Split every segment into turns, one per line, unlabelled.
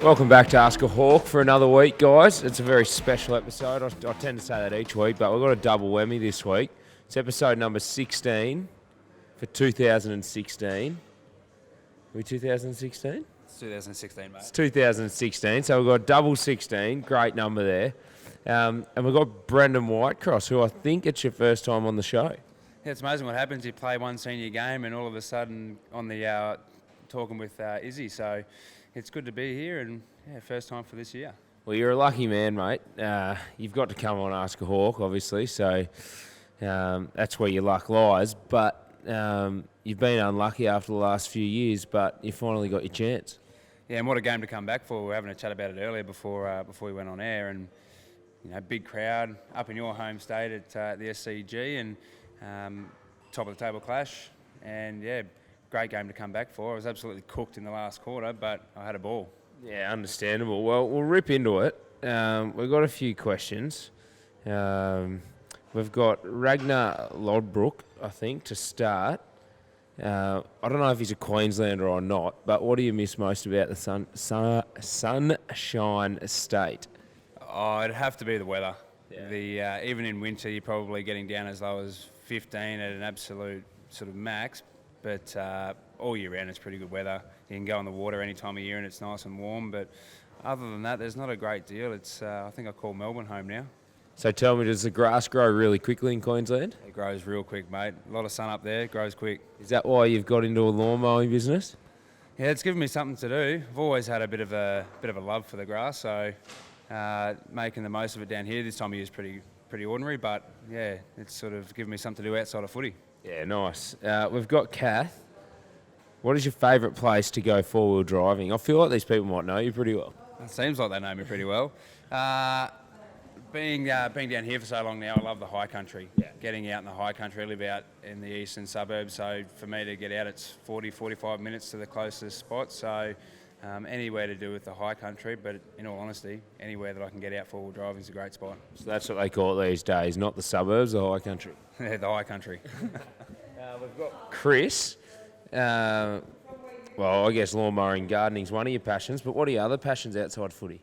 Welcome back to Ask a Hawk for another week, guys. It's a very special episode. I tend to say that each week, but we've got a double whammy this week. It's episode number 16 for 2016. Are we 2016?
It's 2016, mate.
It's 2016, so we've got double 16. Great number there. And we've got Brendan Whitecross, who I think it's your first time on the show.
Yeah, it's amazing what happens. You play one senior game and all of a sudden on the talking with Izzy. So it's good to be here and first time for this year.
Well, you're a lucky man, mate. You've got to come on Ask a Hawk, obviously, so that's where your luck lies. But you've been unlucky after the last few years, but you finally got your chance.
Yeah, and what a game to come back for. We were having a chat about it earlier before we went on air, and big crowd up in your home state at the SCG, and top of the table clash, and great game to come back for. I was absolutely cooked in the last quarter, but I had a ball.
Yeah, understandable. Well, we'll rip into it. We've got a few questions. We've got Ragnar Lodbrok, I think, to start. I don't know if he's a Queenslander or not, but what do you miss most about the Sunshine State?
Oh, it'd have to be the weather.
Yeah.
Even in winter, you're probably getting down as low as 15 at an absolute sort of max, but all year round it's pretty good weather. You can go in the water any time of year and it's nice and warm, but other than that, there's not a great deal. It's I think I call Melbourne home now.
So tell me, does the grass grow really quickly in Queensland?
It grows real quick, mate. A lot of sun up there, it grows quick.
Is that why you've got into a lawn mowing business?
Yeah, it's given me something to do. I've always had a bit of a love for the grass, so making the most of it down here this time of year is pretty ordinary, but yeah, it's sort of given me something to do outside of footy.
Yeah, nice. We've got Kath. What is your favourite place to go four-wheel driving? I feel like these people might know you pretty well.
It seems like they know me pretty well. Being down here for so long now, I love the high country.
Yeah.
Getting out in the high country. I live out in the eastern suburbs, so for me to get out, it's 45 minutes to the closest spot. So anywhere to do with the high country, but in all honesty, anywhere that I can get out four-wheel driving is a great spot.
So that's what they call it these days, not the suburbs, the high country.
Yeah, the high country.
We've got Chris. Well, I guess lawn mowing and gardening is one of your passions, but what are your other passions outside footy?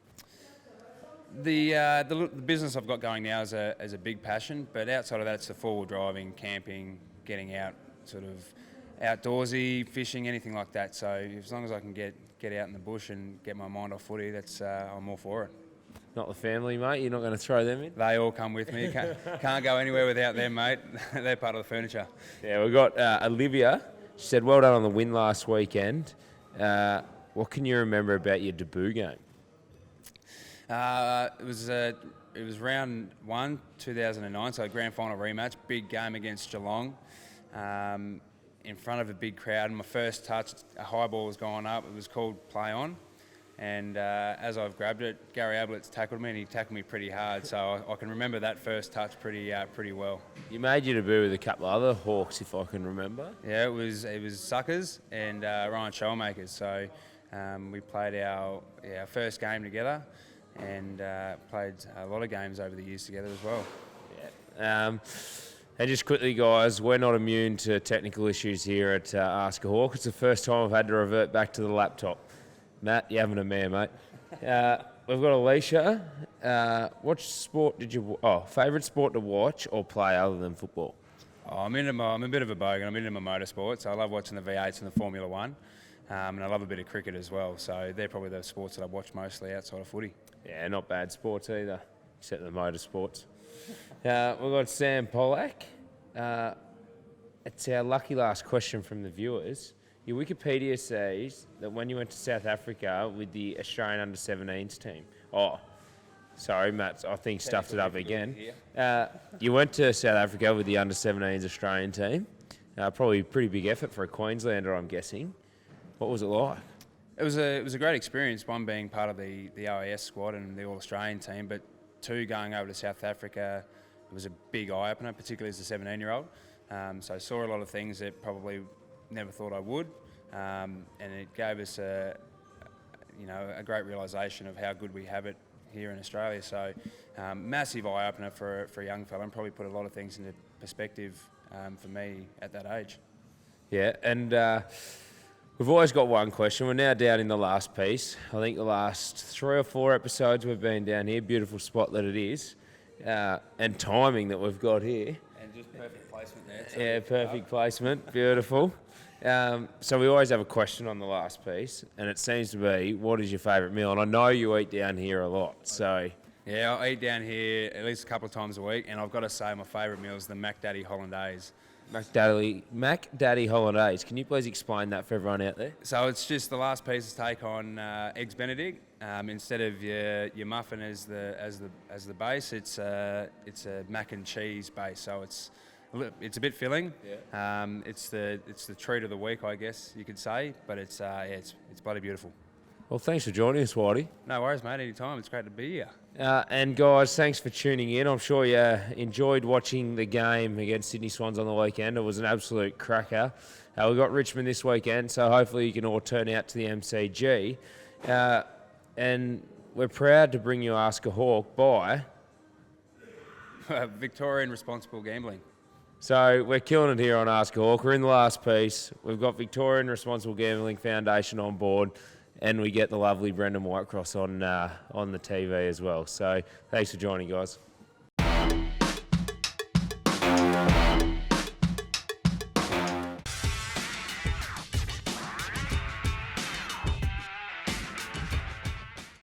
The business I've got going now is a big passion, but outside of that, it's the four-wheel driving, camping, getting out, sort of outdoorsy, fishing, anything like that. So as long as I can get out in the bush and get my mind off footy, I'm all for it.
Not the family, mate? You're not going to throw them in?
They all come with me. Can't go anywhere without them, mate. They're part of the furniture.
Yeah, we've got Olivia. She said, well done on the win last weekend. What can you remember about your debut game?
It was round 1, 2009, so grand final rematch, big game against Geelong, in front of a big crowd. And my first touch, a high ball was going up. It was called play on, and as I've grabbed it, Gary Ablett's tackled me, and he tackled me pretty hard. So I can remember that first touch pretty well.
You made your debut with a couple of other Hawks, if I can remember.
Yeah, it was Suckers and Ryan Shellmakers. So we played our first game together. And played a lot of games over the years together as well.
Yeah. And just quickly, guys, we're not immune to technical issues here at Ask a Hawk. It's the first time I've had to revert back to the laptop. Matt, you're having a man, mate. We've got Alicia. What sport did you... favourite sport to watch or play other than football?
I'm a bit of a bogan. I'm into my motorsport, so I love watching the V8s and the Formula 1. And I love a bit of cricket as well. So they're probably the sports that I watch mostly outside of footy.
Yeah, not bad sports either, except the motorsports. We've got Sam Pollack. It's our lucky last question from the viewers. Your Wikipedia says that when you went to South Africa with the Australian under-17s team... Oh, sorry, Matt, I think stuffed it up again. You went to South Africa with the under-17s Australian team. Probably a pretty big effort for a Queenslander, I'm guessing. What was it like?
It was a great experience, one being part of the OAS squad and the All-Australian team, but two, going over to South Africa, it was a big eye-opener, particularly as a 17-year-old. So I saw a lot of things that probably never thought I would, and it gave us a great realisation of how good we have it here in Australia. So massive eye-opener for a young fella, and probably put a lot of things into perspective for me at that age.
Yeah, and... We've always got one question. We're now down in the last piece. I think the last 3 or 4 episodes we've been down here. Beautiful spot that it is. And timing that we've got here.
And just perfect placement there too.
Yeah, perfect placement. Beautiful. So we always have a question on the last piece, and it seems to be, what is your favourite meal? And I know you eat down here a lot, so...
Yeah, I eat down here at least a couple of times a week, and I've got to say my favourite meal is the Mac Daddy Hollandaise.
Mac Daddy Hollandaise. Can you please explain that for everyone out there?
So it's just the last piece's take on eggs Benedict. Instead of your muffin as the base, it's a mac and cheese base. So it's a bit filling.
Yeah.
It's the treat of the week, I guess you could say. But it's bloody beautiful.
Well, thanks for joining us, Whitey.
No worries, mate. Anytime. It's great to be here.
And guys, thanks for tuning in. I'm sure you enjoyed watching the game against Sydney Swans on the weekend. It was an absolute cracker. We've got Richmond this weekend, so hopefully you can all turn out to the MCG. And we're proud to bring you Ask a Hawk by...
Victorian Responsible Gambling.
So we're killing it here on Ask a Hawk. We're in the last piece. We've got Victorian Responsible Gambling Foundation on board. And we get the lovely Brendan Whitecross on the TV as well. So thanks for joining, guys.